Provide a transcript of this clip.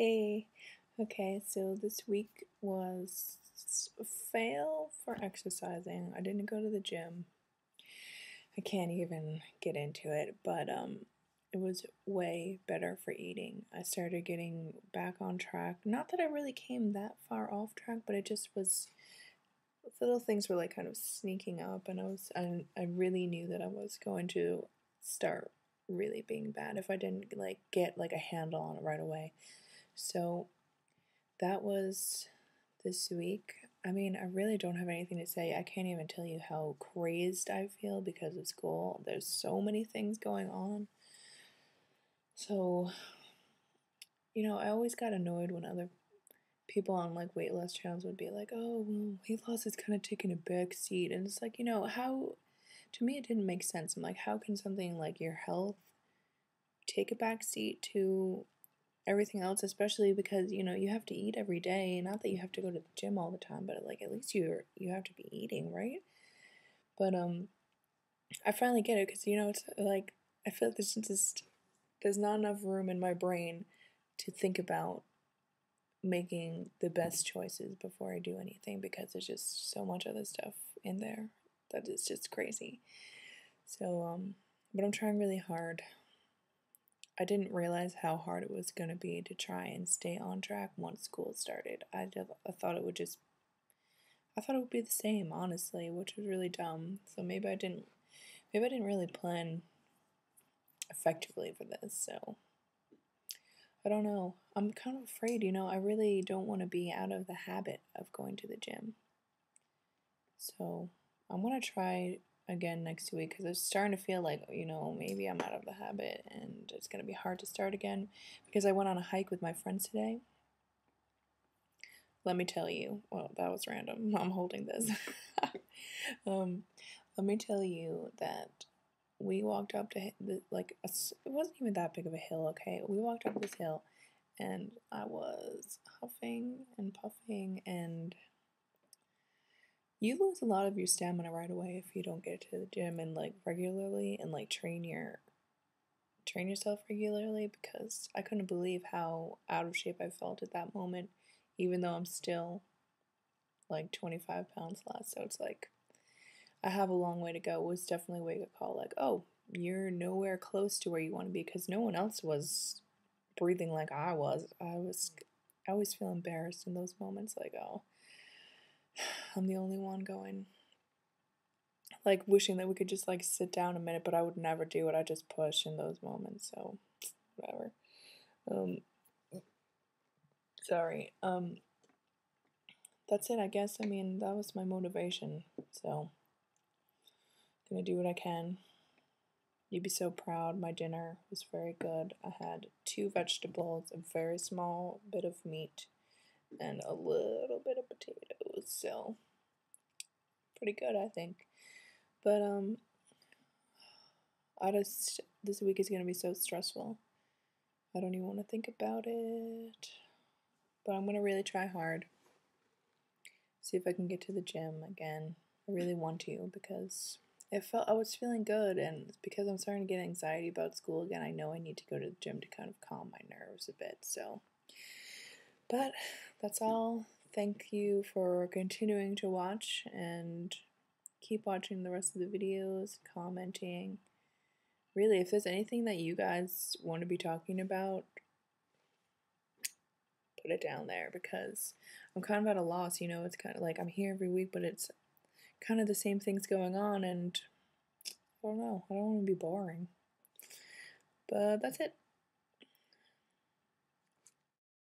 Hey, okay, so this week was a fail for exercising. I didn't go to the gym. I can't even get into it, but it was way better for eating. I started getting back on track. Not that I really came that far off track, but it just was little things were like kind of sneaking up, and I really knew that I was going to start really being bad if I didn't like get like a handle on it right away. So that was this week. I mean, I really don't have anything to say. I can't even tell you how crazed I feel because of school. There's so many things going on. So, I always got annoyed when other people on like weight loss channels would be like, oh, well, weight loss is kind of taking a back seat. And it's like, how, to me, it didn't make sense. I'm like, how can something like your health take a back seat to everything else, especially because you have to eat every day. Not that you have to go to the gym all the time, but like at least you have to be eating, right? But I finally get it because it's like I feel like there's not enough room in my brain to think about making the best choices before I do anything because there's just so much other stuff in there that is just crazy. So but I'm trying really hard. I didn't realize how hard it was going to be to try and stay on track once school started. I thought it would be the same, honestly, which was really dumb. So maybe I didn't really plan effectively for this. So I don't know. I'm kind of afraid, I really don't want to be out of the habit of going to the gym. So I'm going to try again next week because it's starting to feel like, maybe I'm out of the habit and it's going to be hard to start again because I went on a hike with my friends today. Let me tell you, well, that was random. I'm holding this. Let me tell you that we walked up to it wasn't even that big of a hill, okay? We walked up this hill and I was huffing and puffing, and you lose a lot of your stamina right away if you don't get to the gym and like regularly and like train yourself regularly, because I couldn't believe how out of shape I felt at that moment, even though I'm still like 25 pounds less. So it's like I have a long way to go. It was definitely a wake up call, like, oh, you're nowhere close to where you want to be, because no one else was breathing like I was. I always feel embarrassed in those moments, like, oh, I'm the only one going. Like, wishing that we could just, like, sit down a minute, but I would never do it. I just push in those moments, so, whatever. Sorry. That's it, I guess. I mean, that was my motivation, so, gonna do what I can. You'd be so proud. My dinner was very good. I had 2 vegetables, a very small bit of meat, and a little bit of potatoes, so pretty good, I think. But this week is gonna be so stressful. I don't even want to think about it. But I'm gonna really try hard. See if I can get to the gym again. I really want to, because I was feeling good, and because I'm starting to get anxiety about school again, I know I need to go to the gym to kind of calm my nerves a bit. So, but that's all. Thank you for continuing to watch, and keep watching the rest of the videos, commenting. Really, if there's anything that you guys want to be talking about, put it down there, because I'm kind of at a loss. It's kind of like I'm here every week, but it's kind of the same things going on, and I don't know. I don't want to be boring. But that's it.